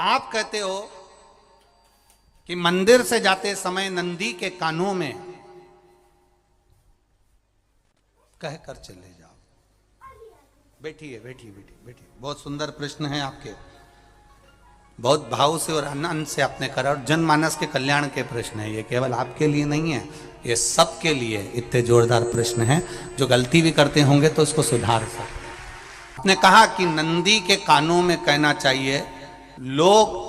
आप कहते हो कि मंदिर से जाते समय नंदी के कानों में कहकर चले जाओ। बैठिए बैठिए बैठिए बैठिए। बहुत सुंदर प्रश्न है आपके, बहुत भाव से और आनंद से आपने करा, और जनमानस के कल्याण के प्रश्न है ये, केवल आपके लिए नहीं है, ये सबके लिए इतने जोरदार प्रश्न है। जो गलती भी करते होंगे तो उसको सुधार सकते। आपने कहा कि नंदी के कानों में कहना चाहिए। लोग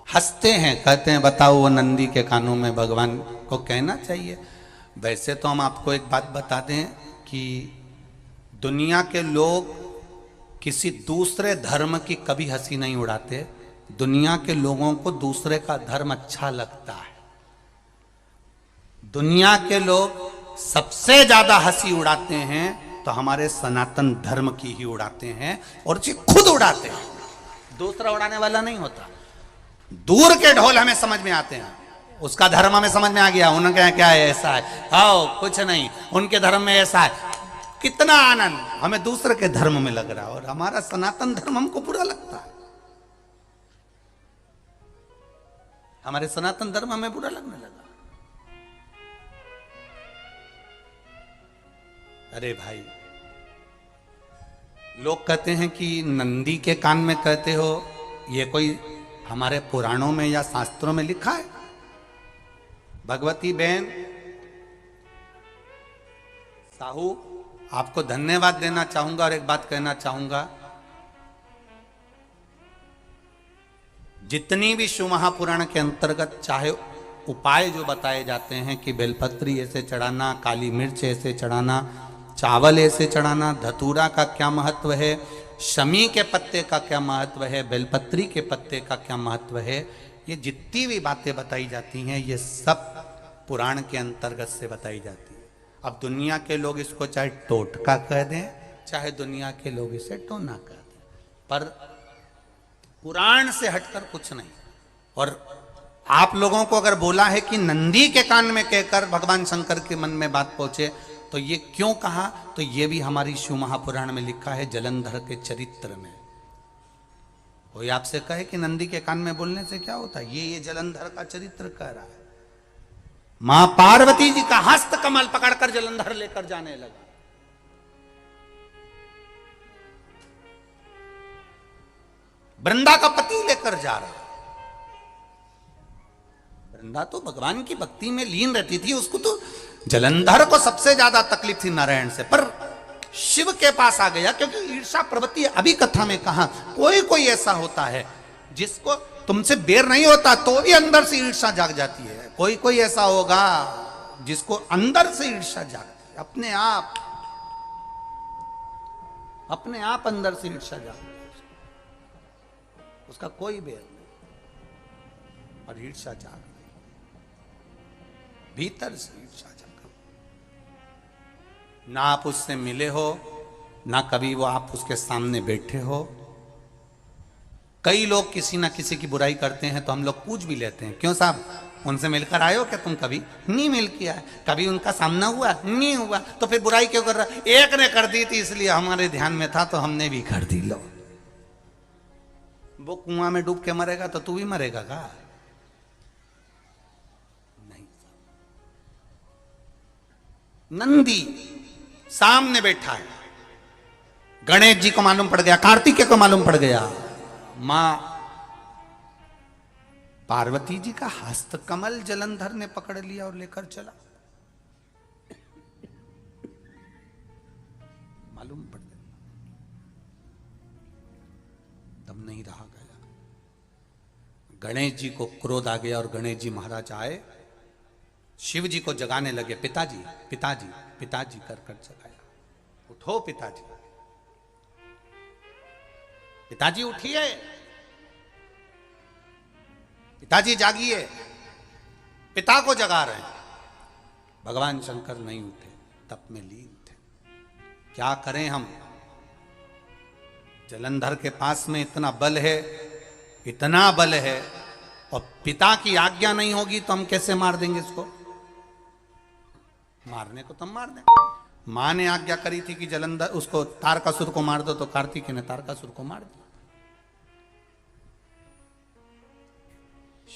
हंसते हैं, कहते हैं बताओ वो नंदी के कानों में भगवान को कहना चाहिए। वैसे तो हम आपको एक बात बता दें कि दुनिया के लोग किसी दूसरे धर्म की कभी हंसी नहीं उड़ाते। दुनिया के लोगों को दूसरे का धर्म अच्छा लगता है। दुनिया के लोग सबसे ज्यादा हंसी उड़ाते हैं तो हमारे सनातन धर्म की ही उड़ाते हैं, और उसे खुद उड़ाते हैं, दूसरा उड़ाने वाला नहीं होता। दूर के ढोल हमें समझ में आते हैं, उसका धर्म हमें समझ में आ गया, उनके क्या है ऐसा है, आओ कुछ नहीं, उनके धर्म में ऐसा है, कितना आनंद हमें दूसरे के धर्म में लग रहा है, और हमारा सनातन धर्म हमको बुरा लगता है। हमारे सनातन धर्म हमें बुरा लगने लगा। अरे भाई, लोग कहते हैं कि नंदी के कान में कहते हो, ये कोई हमारे पुराणों में या शास्त्रों में लिखा है? भगवती बहन साहू, आपको धन्यवाद देना चाहूंगा और एक बात कहना चाहूंगा। जितनी भी शिव महापुराण के अंतर्गत चाहे उपाय जो बताए जाते हैं कि बेलपत्री ऐसे चढ़ाना, काली मिर्च ऐसे चढ़ाना, चावल ऐसे चढ़ाना, धतूरा का क्या महत्व है, शमी के पत्ते का क्या महत्व है, बेलपत्री के पत्ते का क्या महत्व है, ये जितनी भी बातें बताई जाती हैं ये सब पुराण के अंतर्गत से बताई जाती है। अब दुनिया के लोग इसको चाहे टोटका कह दें, चाहे दुनिया के लोग इसे टोना कह दें, पर पुराण से हटकर कुछ नहीं। और आप लोगों को अगर बोला है कि नंदी के कान में कहकर भगवान शंकर के मन में बात पहुंचे, तो ये क्यों कहा, तो ये भी हमारी शिव महापुराण में लिखा है, जलंधर के चरित्र में। कोई आपसे कहे कि नंदी के कान में बोलने से क्या होता है, ये जलंधर का चरित्र कह रहा है। मां पार्वती जी का हस्त कमल पकड़कर जलंधर लेकर जाने लगा। वृंदा का पति लेकर जा रहा। वृंदा तो भगवान की भक्ति में लीन रहती थी, उसको तो जलंधर को सबसे ज्यादा तकलीफ थी नारायण से, पर शिव के पास आ गया, क्योंकि ईर्षा प्रवृत्ति अभी कथा में कहा, कोई कोई ऐसा होता है जिसको तुमसे बेर नहीं होता तो भी अंदर से ईर्षा जाग जाती है। कोई कोई ऐसा होगा जिसको अंदर से ईर्षा जागती है, अपने आप अंदर से ईर्षा जागती है, उसका कोई बेर नहीं, और ईर्षा जाग रही, भीतर से ईर्षा जाग। ना आप उससे मिले हो, ना कभी वो आप उसके सामने बैठे हो। कई लोग किसी ना किसी की बुराई करते हैं तो हम लोग पूछ भी लेते हैं, क्यों साहब उनसे मिलकर आए हो क्या तुम? कभी नहीं मिल किया है, कभी उनका सामना हुआ नहीं हुआ, तो फिर बुराई क्यों कर रहा? एक ने कर दी थी इसलिए हमारे ध्यान में था तो हमने भी कर दी। लो, वो कुआं में डूब के मरेगा तो तू भी मरेगा का? नहीं। नंदी सामने बैठा है, गणेश जी को मालूम पड़ गया, कार्तिकेय को मालूम पड़ गया, मां पार्वती जी का हस्त कमल जलंधर ने पकड़ लिया और लेकर चला। मालूम पड़ गया, दम नहीं रहा गया। गणेश जी को क्रोध आ गया और गणेश जी महाराज आए, शिव जी को जगाने लगे। पिताजी पिताजी पिताजी कर कर जगाया, उठो पिताजी, पिताजी उठिए, पिताजी जागिए। पिता को जगा रहे हैं। भगवान शंकर नहीं उठे, तप में लीन थे। क्या करें हम? जलंधर के पास में इतना बल है, इतना बल है, और पिता की आज्ञा नहीं होगी तो हम कैसे मार देंगे इसको? मारने को तो हम मार देंगे। मां ने आज्ञा करी थी कि जलंधर उसको तारकासुर को मार दो, तो कार्तिकेय ने तारकासुर को मार दिया।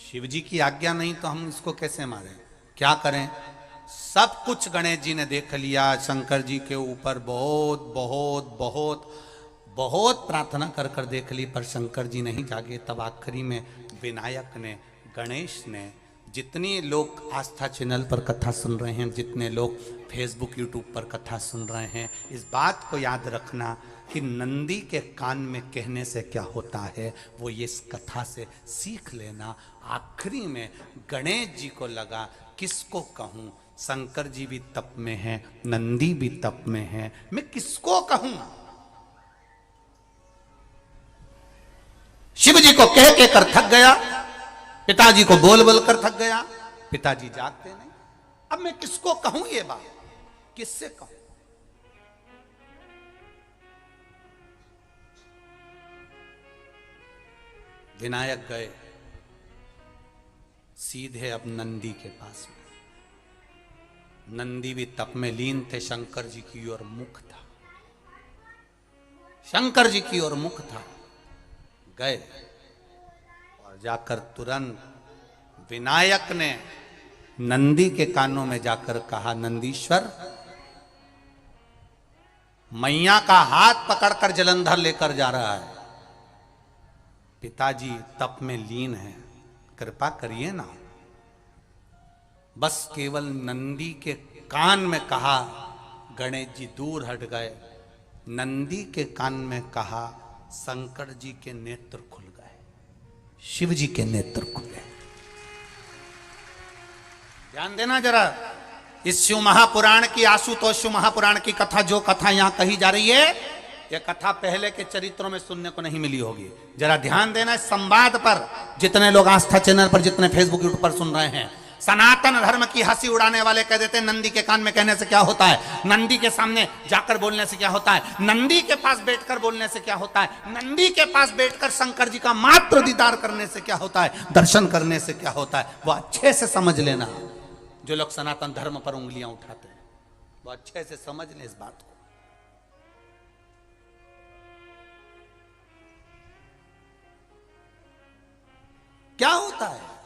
शिव जी की आज्ञा नहीं तो हम इसको कैसे मारें, क्या करें? सब कुछ गणेश जी ने देख लिया, शंकर जी के ऊपर बहुत बहुत बहुत बहुत प्रार्थना कर कर देख ली, पर शंकर जी नहीं जागे। तब आखिरी में विनायक ने, गणेश ने, जितने लोग आस्था चैनल पर कथा सुन रहे हैं, जितने लोग फेसबुक यूट्यूब पर कथा सुन रहे हैं, इस बात को याद रखना कि नंदी के कान में कहने से क्या होता है वो ये इस कथा से सीख लेना। आखिरी में गणेश जी को लगा किसको कहूँ, शंकर जी भी तप में हैं, नंदी भी तप में हैं, मैं किसको कहूँ? शिव जी को कह के कर थक गया, पिताजी को बोल बोल कर थक गया, पिताजी जागते नहीं। अब मैं किसको कहूं ये बात, किससे कहूं? विनायक गए सीधे अब नंदी के पास में। नंदी भी तप में लीन थे, शंकर जी की ओर मुख था, शंकर जी की ओर मुख था। गए और जाकर तुरंत विनायक ने नंदी के कानों में जाकर कहा, नंदीश्वर, मैया का हाथ पकड़कर जलंधर लेकर जा रहा है, पिताजी तप में लीन है, कृपा करिए ना। बस केवल नंदी के कान में कहा, गणेश जी दूर हट गए। नंदी के कान में कहा, शंकर जी के नेत्र खुल गए, शिव जी के नेत्र खुले। ध्यान देना जरा, इस शिव महापुराण की, आशुतोष शिव महापुराण की कथा, जो कथा यहां कही जा रही है, यह कथा पहले के चरित्रों में सुनने को नहीं मिली होगी। जरा ध्यान देना इस संवाद पर, जितने लोग आस्था चैनल पर, जितने फेसबुक यूट्यूब पर सुन रहे हैं। सनातन धर्म की हंसी उड़ाने वाले कह देते हैं नंदी के कान में कहने से क्या होता है, नंदी के सामने जाकर बोलने से क्या होता है, नंदी के पास बैठकर बोलने से क्या होता है, नंदी के पास बैठकर शंकर जी का मात्र दीदार करने से क्या होता है, दर्शन करने से क्या होता है। वो अच्छे से समझ लेना, जो लोग सनातन धर्म पर उंगलियां उठाते हैं, वो अच्छे से समझ लें इस बात को। क्या होता है,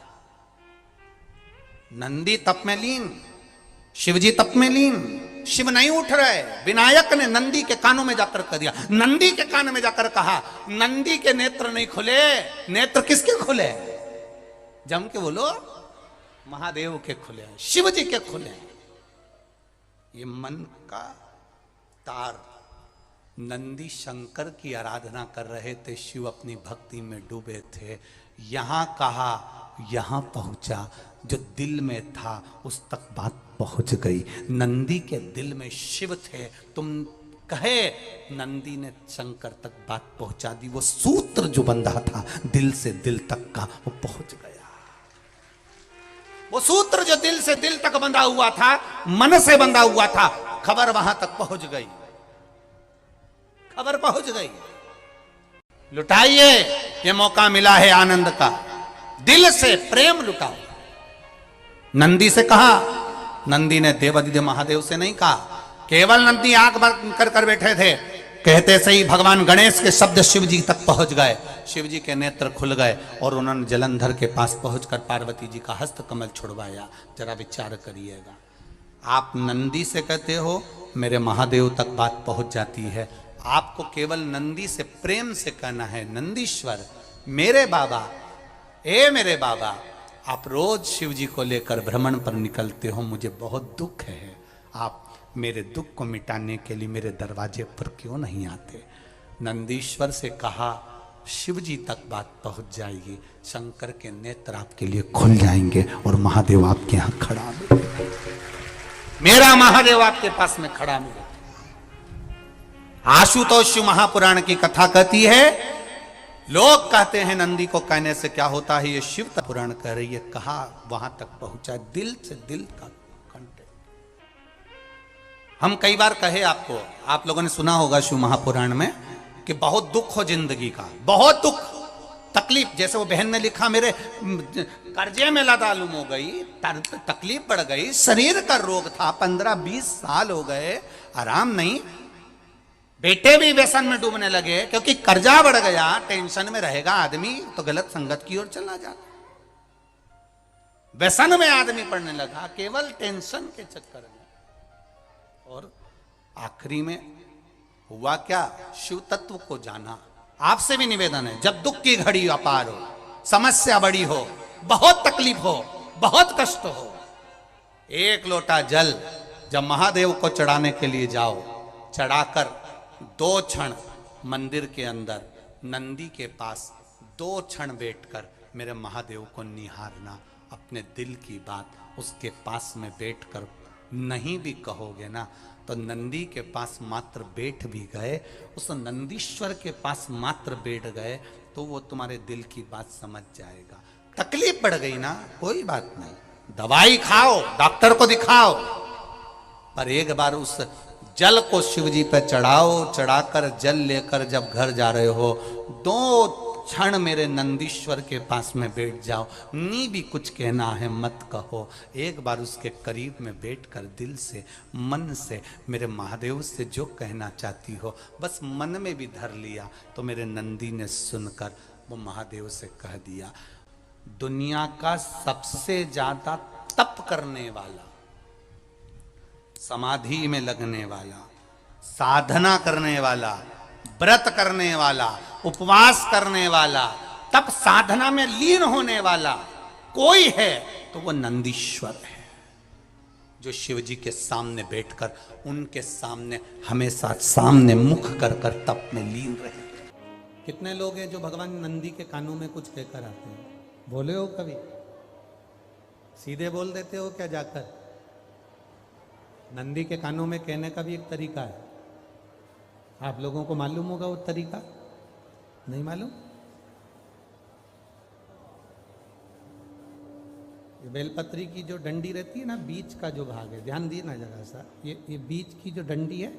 नंदी तप में लीन, शिवजी तप में लीन, शिव नहीं उठ रहे। विनायक ने नंदी के कानों में जाकर कह दिया, नंदी के कान में जाकर कहा, नंदी के नेत्र नहीं खुले। नेत्र किसके खुले? जम के बोलो, महादेव के खुले, शिव जी के खुले। ये मन का तार, नंदी शंकर की आराधना कर रहे थे, शिव अपनी भक्ति में डूबे थे। यहां कहा, यहां पहुंचा, जो दिल में था उस तक बात पहुंच गई। नंदी के दिल में शिव थे, तुम कहे, नंदी ने शंकर तक बात पहुंचा दी। वो सूत्र जो बंधा था दिल से दिल तक का, वो पहुंच गया। वो सूत्र जो दिल से दिल तक बंधा हुआ था, मन से बंधा हुआ था, खबर वहां तक पहुंच गई, खबर पहुंच गई। लुटाइए, ये मौका मिला है आनंद का, दिल से प्रेम लुटाओ। नंदी से कहा, नंदी ने देवादिदेव महादेव से नहीं कहा, केवल नंदी आंख बंद कर कर बैठे थे। कहते सही भगवान गणेश के शब्द शिव जी तक पहुंच गए, शिव जी के नेत्र खुल गए और उन्होंने जलंधर के पास पहुंचकर पार्वती जी का हस्त कमल छुड़वाया। जरा विचार करिएगा, आप नंदी से कहते हो मेरे महादेव तक बात पहुंच जाती है, आपको केवल नंदी से प्रेम से कहना है, नंदीश्वर मेरे बाबा, ए मेरे बाबा, आप रोज शिव जी को लेकर भ्रमण पर निकलते हो, मुझे बहुत दुख है, आप मेरे दुख को मिटाने के लिए मेरे दरवाजे पर क्यों नहीं आते? नंदीश्वर से कहा, शिव जी तक बात पहुंच जाएगी, शंकर के नेत्र आपके लिए खुल जाएंगे और महादेव आपके यहां खड़ा मिलेगा, मेरा महादेव आपके पास में खड़ा मिलेगा। आशुतोष महापुराण की कथा कहती है, लोग कहते हैं नंदी को कहने से क्या होता है, ये शिव पुराण कह रही है, कहा वहां तक पहुंचा, दिल से दिल तक कंटे। हम कई बार कहे आपको, आप लोगों ने सुना होगा शिव महापुराण में कि बहुत दुख हो जिंदगी का, बहुत दुख तकलीफ, जैसे वो बहन ने लिखा, मेरे कर्जे में लदालूम हो गई, तकलीफ बढ़ गई, शरीर का रोग था, 15-20 साल हो गए, आराम नहीं, बेटे भी व्यसन में डूबने लगे, क्योंकि कर्जा बढ़ गया, टेंशन में रहेगा आदमी तो गलत संगत की ओर चला जाता। व्यसन में आदमी पड़ने लगा, केवल टेंशन के चक्कर में। और आखिरी में हुआ क्या? शिव तत्व को जाना। आपसे भी निवेदन है, जब दुख की घड़ी अपार हो, समस्या बड़ी हो, बहुत तकलीफ हो, बहुत कष्ट हो, एक लोटा जल जब महादेव को चढ़ाने के लिए जाओ, चढ़ाकर 2 क्षण मंदिर के अंदर नंदी के पास 2 क्षण बैठकर मेरे महादेव को निहारना। अपने दिल की बात उसके पास में बैठकर नहीं भी कहोगे ना, तो नंदी के पास मात्र बैठ भी गए, उस नंदीश्वर के पास मात्र बैठ गए, तो वो तुम्हारे दिल की बात समझ जाएगा। तकलीफ बढ़ गई ना, कोई बात नहीं, दवाई खाओ, डॉक्टर को दिखाओ, पर एक बार उस जल को शिव जी पर चढ़ाओ। चढ़ाकर जल लेकर जब घर जा रहे हो, 2 क्षण मेरे नंदीश्वर के पास में बैठ जाओ। नी भी कुछ कहना है मत कहो, एक बार उसके करीब में बैठकर दिल से, मन से मेरे महादेव से जो कहना चाहती हो, बस मन में भी धर लिया, तो मेरे नंदी ने सुनकर वो महादेव से कह दिया, दुनिया का सबसे ज्यादा तप करने वाला, समाधि में लगने वाला, साधना करने वाला, व्रत करने वाला, उपवास करने वाला, तप साधना में लीन होने वाला कोई है तो वो नंदीश्वर है, जो शिव जी के सामने बैठकर उनके सामने हमेशा सामने मुख कर कर तप में लीन रहे। कितने लोग हैं जो भगवान नंदी के कानों में कुछ कहकर आते हैं? बोले हो कभी? सीधे बोल देते हो क्या जाकर? नंदी के कानों में कहने का भी एक तरीका है, आप लोगों को मालूम होगा वो तरीका? नहीं मालूम? बेलपत्री की जो डंडी रहती है ना, बीच का जो भाग है, ध्यान दिए ना जरा सा, ये बीच की जो डंडी है,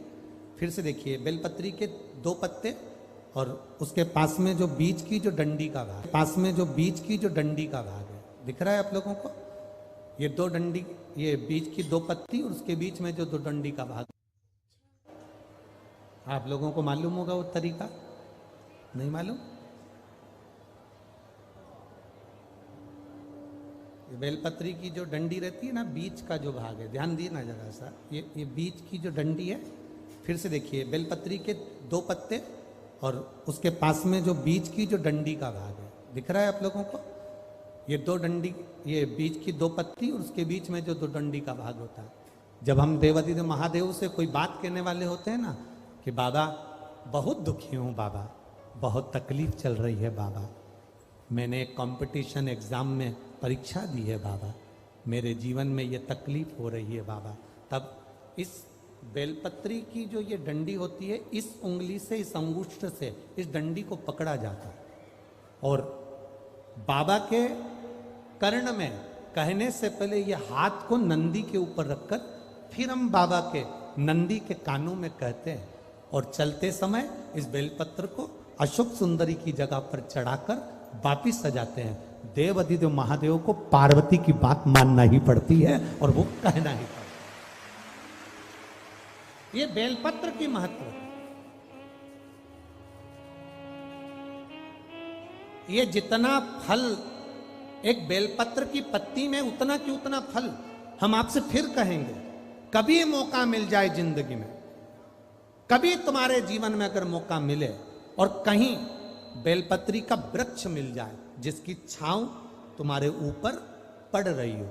फिर से देखिए, बेलपत्री के 2 पत्ते और उसके पास में जो बीच की जो डंडी का भाग, पास में जो बीच की जो डंडी का भाग है, दिख रहा है आप लोगों को? ये 2 डंडी, ये बीच की 2 पत्ती और उसके बीच में जो 2 डंडी का भाग, आप लोगों को मालूम होगा वो तरीका? नहीं मालूम? बेलपत्री की जो डंडी रहती है ना, बीच का जो भाग है, ध्यान दिए ना जरा सा, ये बीच की जो डंडी है, फिर से देखिए, बेलपत्री के 2 पत्ते और उसके पास में जो बीच की जो डंडी का भाग है, दिख रहा है आप लोगों को? ये 2 डंडी, ये बीच की 2 पत्ती और उसके बीच में जो 2 डंडी का भाग होता है। जब हम देवाधिदेव महादेव से कोई बात कहने वाले होते हैं ना, कि बाबा बहुत दुखी हूँ, बाबा बहुत तकलीफ चल रही है, बाबा मैंने एक कंपटीशन एग्ज़ाम में परीक्षा दी है, बाबा मेरे जीवन में ये तकलीफ हो रही है, बाबा, तब इस बेलपत्री की जो ये डंडी होती है, इस उंगली से, इस अंगुष्ठ से इस डंडी को पकड़ा जाता है और बाबा के कर्ण में कहने से पहले ये हाथ को नंदी के ऊपर रखकर फिर हम बाबा के नंदी के कानों में कहते हैं और चलते समय इस बेलपत्र को अशोक सुंदरी की जगह पर चढ़ाकर वापिस सजाते हैं। देव अधिदेव महादेव को पार्वती की बात मानना ही पड़ती है और वो कहना ही पड़ता है। ये बेलपत्र की महत्व है। ये जितना फल एक बेलपत्र की पत्ती में, उतना की उतना फल हम आपसे फिर कहेंगे। कभी मौका मिल जाए जिंदगी में, कभी तुम्हारे जीवन में अगर मौका मिले और कहीं बेलपत्री का वृक्ष मिल जाए जिसकी छांव तुम्हारे ऊपर पड़ रही हो,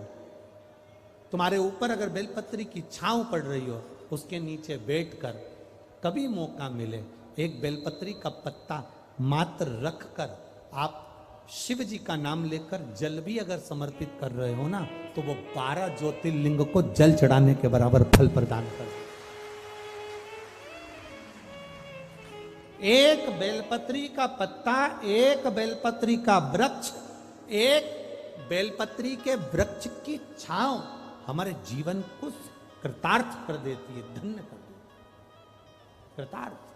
तुम्हारे ऊपर अगर बेलपत्री की छांव पड़ रही हो, उसके नीचे बैठकर कभी मौका मिले, एक बेलपत्री का पत्ता मात्र रखकर आप शिव जी का नाम लेकर जल भी अगर समर्पित कर रहे हो ना, तो वो 12 ज्योतिर्लिंग को जल चढ़ाने के बराबर फल प्रदान कर। एक बेलपत्री का पत्ता, एक बेलपत्री का वृक्ष, एक बेलपत्री के वृक्ष की छांव हमारे जीवन को कृतार्थ कर देती है, धन्य कर देती है, कृतार्थ।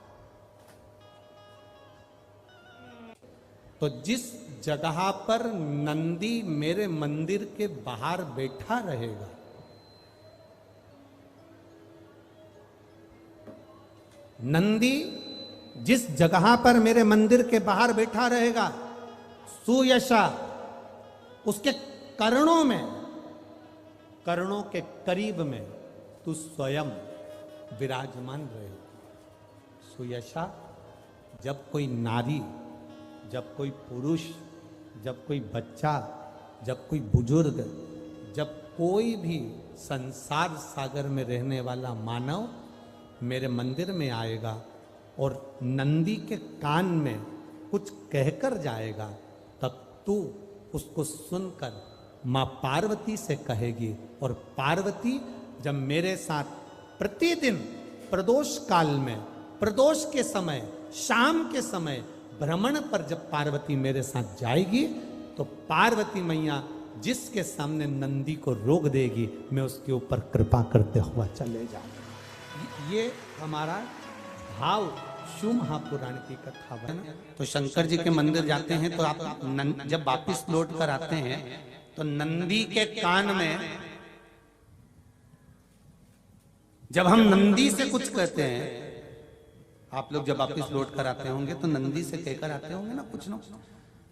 तो जिस जगह पर नंदी मेरे मंदिर के बाहर बैठा रहेगा, नंदी जिस जगह पर मेरे मंदिर के बाहर बैठा रहेगा, सुयशा उसके कर्णों में कर्णों के करीब में तू स्वयं विराजमान रहे। सुयशा, जब कोई नारी, जब कोई पुरुष, जब कोई बच्चा, जब कोई बुजुर्ग, जब कोई भी संसार सागर में रहने वाला मानव मेरे मंदिर में आएगा और नंदी के कान में कुछ कहकर जाएगा, तब तू उसको सुनकर माँ पार्वती से कहेगी। और पार्वती जब मेरे साथ प्रतिदिन प्रदोष काल में, प्रदोष के समय, शाम के समय भ्रमण पर जब पार्वती मेरे साथ जाएगी, तो पार्वती मैया जिसके सामने नंदी को रोक देगी, मैं उसके ऊपर कृपा करते हुआ चले जाऊंगा। ये हमारा भाव शिव महापुराण की कथा है। तो शंकर जी के मंदिर जाते हैं तो आप जब वापिस लौट कर आते हैं तो नंदी के कान में, जब हम नंदी से कुछ कहते हैं, आप लोग जब वापिस लौट कर आते होंगे तो नंदी से कहकर आते होंगे ना कुछ ना।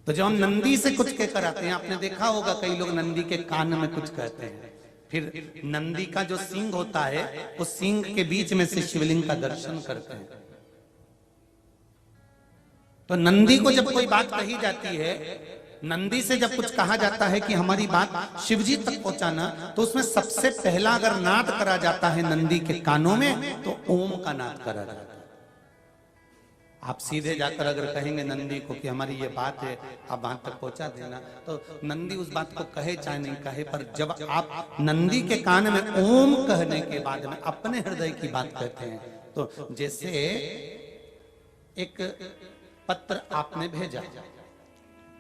तो जब हम नंदी से कुछ कहकर आते हैं, आपने देखा होगा कई लोग नंदी के कान में कुछ कहते हैं, फिर नंदी का जो सींग होता है उस सींग के बीच में से शिवलिंग का दर्शन करते हैं। तो नंदी को जब कोई बात कही जाती है, नंदी से जब कुछ कहा जाता है कि हमारी बात शिवजी तक पहुंचाना, तो उसमें सबसे पहला अगर नाद करा जाता है नंदी के कानों में, तो ओम का नाद करा जाता है। आप सीधे जाकर अगर कहेंगे नंदी को कि हमारी ये बात है, आप वहां तक पहुंचा देना, तो नंदी उस बात को कहे चाहे नहीं कहे, पर जब आप नंदी के कान में ओम कहने के बाद में अपने हृदय की बात कहते हैं, तो जैसे एक पत्र आपने भेजा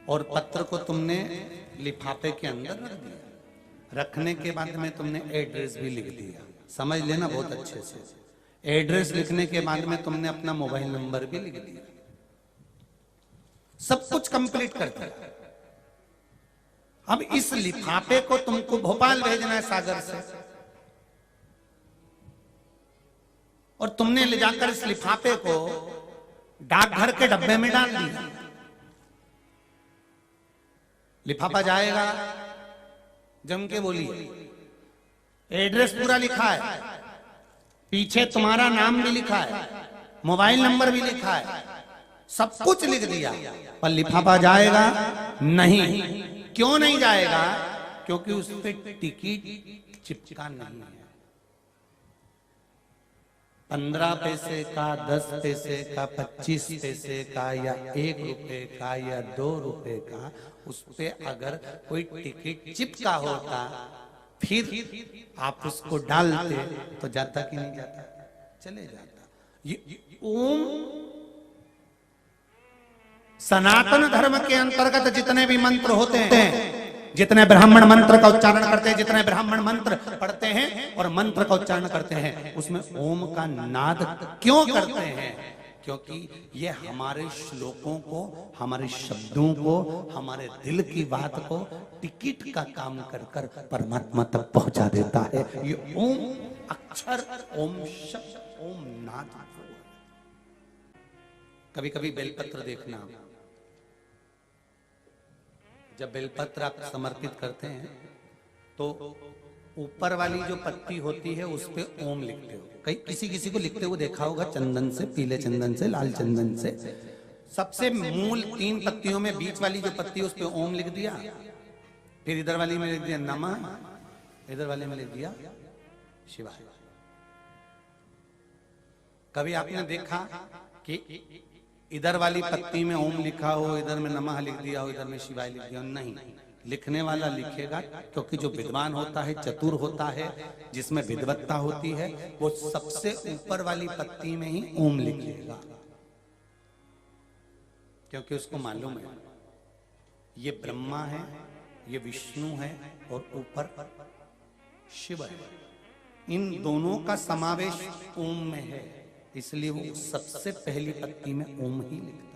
और पत्र को तुमने लिफाफे के अंदर रख दिया, रखने के बाद में तुमने एड्रेस भी लिख दिया, समझ लेना बहुत अच्छे से। एड्रेस लिखने के बाद में तुमने अपना मोबाइल नंबर भी लिख दिया, सब कुछ कंप्लीट कर दिया। अब इस लिफाफे को तुमको भोपाल भेजना है सागर से, और तुमने ले जाकर इस लिफाफे को डाकघर के डब्बे में डाल दिया। लिफाफा जाएगा, जम के बोलिए, एड्रेस पूरा लिखा है, पीछे तुम्हारा नाम भी लिखा है, मोबाइल नंबर भी लिखा है, सब कुछ लिख दिया, पर लिफाफा जाएगा नहीं। क्यों नहीं जाएगा? क्योंकि उस पे टिकट चिपका नहीं है। 15 पैसे का, 10 पैसे का, 25 पैसे का, या 1 रुपए का, या 2 रुपए का, उस पे अगर कोई टिकट चिपका होता, फिर आप उसको डालते तो जाता कि नहीं जाता? चले जाता। ये ओम सनातन धर्म के अंतर्गत जितने भी मंत्र होते हैं, जितने ब्राह्मण मंत्र का उच्चारण करते हैं, जितने ब्राह्मण मंत्र पढ़ते हैं और मंत्र का उच्चारण करते हैं, उसमें ओम का नाद क्यों करते हैं? क्योंकि ये हमारे श्लोकों को, हमारे शब्दों को, हमारे दिल की बात को टिकट का काम कर कर परमात्मा तक पहुंचा देता है। ये ओम अक्षर, ओम शब्द, ओम नाद। कभी कभी बेलपत्र देखना, जब बेलपत्र आप समर्पित करते हैं तो ऊपर वाली जो पत्ती होती है उस पे ओम लिखते हो। कई किसी को लिखते हुए देखा होगा, चंदन से, पीले चंदन से, लाल चंदन से। सबसे मूल 3 पत्तियों में बीच वाली जो पत्ती है उस पे ओम लिख दिया, फिर इधर वाली में लिख दिया नमः, इधर वाले में लिख दिया शिवाय। कभी आपने देखा कि इधर वाली पत्ती में ओम लिखा हो, इधर में नमः लिख दिया हो, इधर में शिवाय लिख दिया हो? नहीं, लिखने वाला लिखेगा, क्योंकि जो विद्वान होता है, चतुर होता है, जिसमें विद्वत्ता होती है, वो सबसे ऊपर वाली पत्ती में ही ओम लिखेगा, क्योंकि उसको मालूम है ये ब्रह्मा है, ये विष्णु है और ऊपर शिव है। इन दोनों का समावेश ओम में है, इसलिए वो सबसे पहली पत्ती में ओम ही लिखता है।